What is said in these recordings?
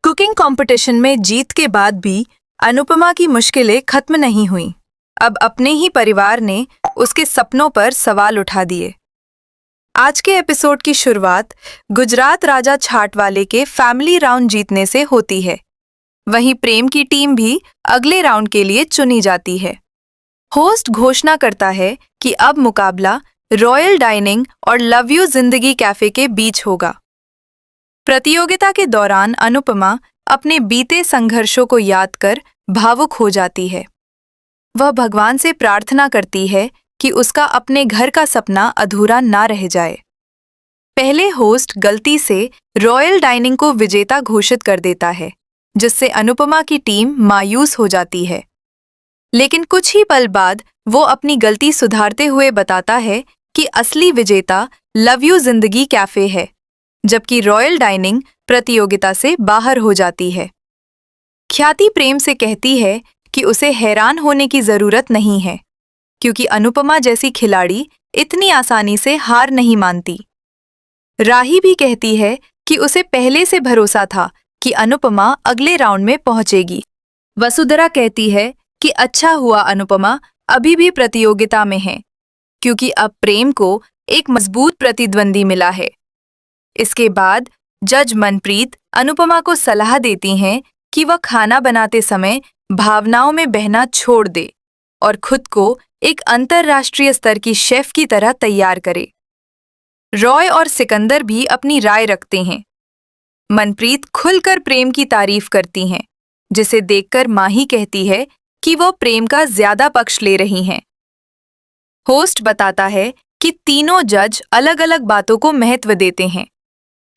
Cooking competition में जीत के बाद भी अनुपमा की मुश्किलें खत्म नहीं हुईं। अब अपने ही परिवार ने उसके सपनों पर सवाल उठा दिए। आज के एपिसोड की शुरुआत गुजरात राजा छाटवाले के फैमिली राउंड जीतने से होती है। वहीं प्रेम की टीम भी अगले राउंड के लिए चुनी जाती है। होस्ट घोषणा करता है कि अब मुकाबला रॉयल डाइनिंग और लव यू जिंदगी कैफे के बीच होगा। प्रतियोगिता के दौरान अनुपमा अपने बीते संघर्षों को याद कर भावुक हो जाती है। वह भगवान से प्रार्थना करती है कि उसका अपने घर का सपना अधूरा ना रह जाए। पहले होस्ट गलती से रॉयल डाइनिंग को विजेता घोषित कर देता है, जिससे अनुपमा की टीम मायूस हो जाती है। लेकिन कुछ ही पल बाद वो अपनी गलती सुधारते हुए बताता है कि असली विजेता लव यू जिंदगी कैफे है, जबकि रॉयल डाइनिंग प्रतियोगिता से बाहर हो जाती है। ख्याति प्रेम से कहती है कि उसे हैरान होने की जरूरत नहीं है, क्योंकि अनुपमा जैसी खिलाड़ी इतनी आसानी से हार नहीं मानती। राही भी कहती है कि उसे पहले से भरोसा था कि अनुपमा अगले राउंड में पहुंचेगी। वसुंधरा कहती है कि अच्छा हुआ अनुपमा अभी भी प्रतियोगिता में है, क्योंकि अब प्रेम को एक मजबूत प्रतिद्वंदी मिला है। इसके बाद जज मनप्रीत अनुपमा को सलाह देती हैं कि वह खाना बनाते समय भावनाओं में बहना छोड़ दे और खुद को एक अंतर्राष्ट्रीय स्तर की शेफ की तरह तैयार करे। रॉय और सिकंदर भी अपनी राय रखते हैं। मनप्रीत खुलकर प्रेम की तारीफ करती हैं, जिसे देखकर माही कहती है कि वह प्रेम का ज्यादा पक्ष ले रही हैं। होस्ट बताता है कि तीनों जज अलग अलग बातों को महत्व देते हैं।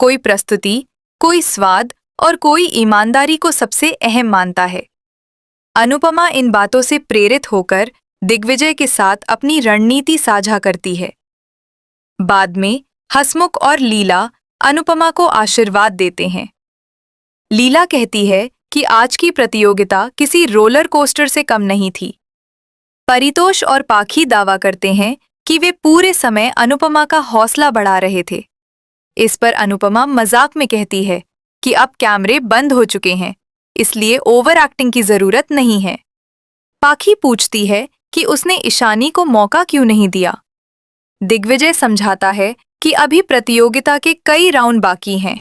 कोई प्रस्तुति, कोई स्वाद और कोई ईमानदारी को सबसे अहम मानता है। अनुपमा इन बातों से प्रेरित होकर दिग्विजय के साथ अपनी रणनीति साझा करती है। बाद में हसमुख और लीला अनुपमा को आशीर्वाद देते हैं। लीला कहती है कि आज की प्रतियोगिता किसी रोलर कोस्टर से कम नहीं थी। परितोष और पाखी दावा करते हैं कि वे पूरे समय अनुपमा का हौसला बढ़ा रहे थे। इस पर अनुपमा मजाक में कहती है कि अब कैमरे बंद हो चुके हैं, इसलिए ओवर एक्टिंग की जरूरत नहीं है। पाखी पूछती है कि उसने ईशानी को मौका क्यों नहीं दिया। दिग्विजय समझाता है कि अभी प्रतियोगिता के कई राउंड बाकी हैं।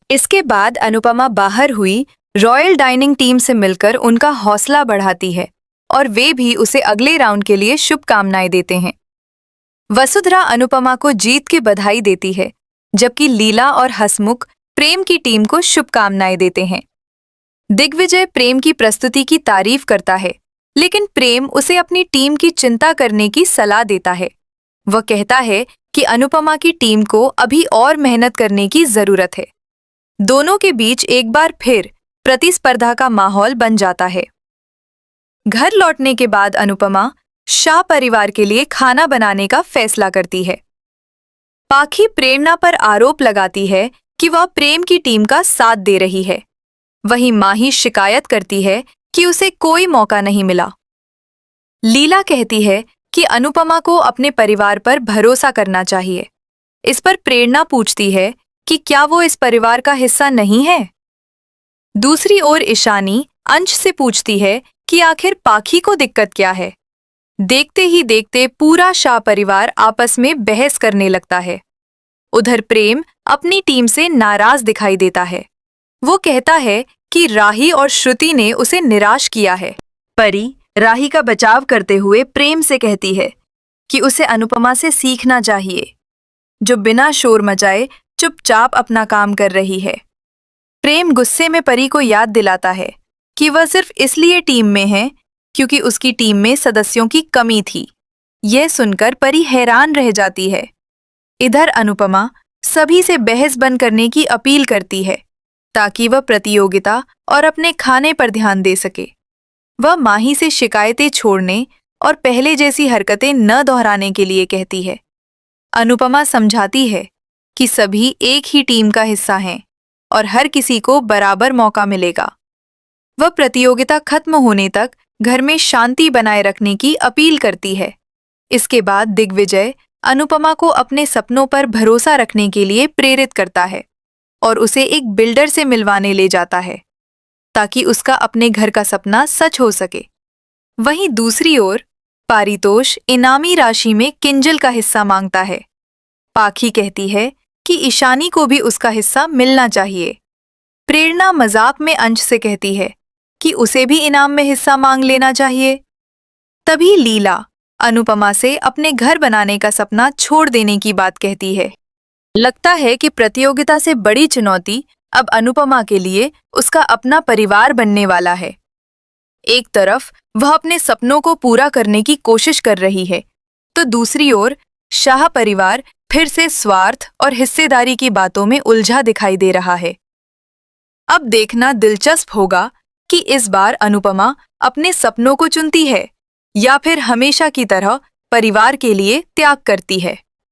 इसके बाद अनुपमा बाहर हुई रॉयल डाइनिंग टीम से मिलकर उनका हौसला बढ़ाती है और वे भी उसे अगले राउंड के लिए शुभकामनाएं देते हैं। वसुंधरा अनुपमा को जीत की बधाई देती है, जबकि लीला और हसमुख प्रेम की टीम को शुभकामनाएं देते हैं। दिग्विजय प्रेम की प्रस्तुति की तारीफ करता है, लेकिन प्रेम उसे अपनी टीम की चिंता करने की सलाह देता है। वह कहता है कि अनुपमा की टीम को अभी और मेहनत करने की जरूरत है। दोनों के बीच एक बार फिर प्रतिस्पर्धा का माहौल बन जाता है। घर लौटने के बाद अनुपमा शाह परिवार के लिए खाना बनाने का फैसला करती है। पाखी प्रेरणा पर आरोप लगाती है कि वह प्रेम की टीम का साथ दे रही है। वहीं माही शिकायत करती है कि उसे कोई मौका नहीं मिला। लीला कहती है कि अनुपमा को अपने परिवार पर भरोसा करना चाहिए। इस पर प्रेरणा पूछती है कि क्या वो इस परिवार का हिस्सा नहीं है। दूसरी ओर ईशानी अंश से पूछती है कि आखिर पाखी को दिक्कत क्या है। देखते ही देखते पूरा शाह परिवार आपस में बहस करने लगता है। उधर प्रेम अपनी टीम से नाराज दिखाई देता है। वो कहता है कि राही और श्रुति ने उसे निराश किया है। परी राही का बचाव करते हुए प्रेम से कहती है कि उसे अनुपमा से सीखना चाहिए, जो बिना शोर मचाए चुपचाप अपना काम कर रही है। प्रेम गुस्से में परी को याद दिलाता है कि वह सिर्फ इसलिए टीम में है क्योंकि उसकी टीम में सदस्यों की कमी थी। यह सुनकर परी हैरान रह जाती है। इधर अनुपमा सभी से बहस बंद करने की अपील करती है, ताकि वह प्रतियोगिता और अपने खाने पर ध्यान दे सके। वह माही से शिकायतें छोड़ने और पहले जैसी हरकतें न दोहराने के लिए कहती है। अनुपमा समझाती है कि सभी एक ही टीम का हिस्सा हैं और हर किसी को बराबर मौका मिलेगा। वह प्रतियोगिता खत्म होने तक घर में शांति बनाए रखने की अपील करती है। इसके बाद दिग्विजय अनुपमा को अपने सपनों पर भरोसा रखने के लिए प्रेरित करता है और उसे एक बिल्डर से मिलवाने ले जाता है ताकि उसका अपने घर का सपना सच हो सके। वहीं दूसरी ओर पारितोष इनामी राशि में किंजल का हिस्सा मांगता है। पाखी कहती है कि ईशानी को भी उसका हिस्सा मिलना चाहिए। प्रेरणा मजाक में अंश से कहती है कि उसे भी इनाम में हिस्सा मांग लेना चाहिए। तभी लीला अनुपमा से अपने घर बनाने का सपना छोड़ देने की बात कहती है। लगता है कि प्रतियोगिता से बड़ी चुनौती अब अनुपमा के लिए उसका अपना परिवार बनने वाला है। एक तरफ वह अपने सपनों को पूरा करने की कोशिश कर रही है, तो दूसरी ओर शाह परिवार फिर से स्वार्थ और हिस्सेदारी की बातों में उलझा दिखाई दे रहा है। अब देखना दिलचस्प होगा कि इस बार अनुपमा अपने सपनों को चुनती है या फिर हमेशा की तरह परिवार के लिए त्याग करती है।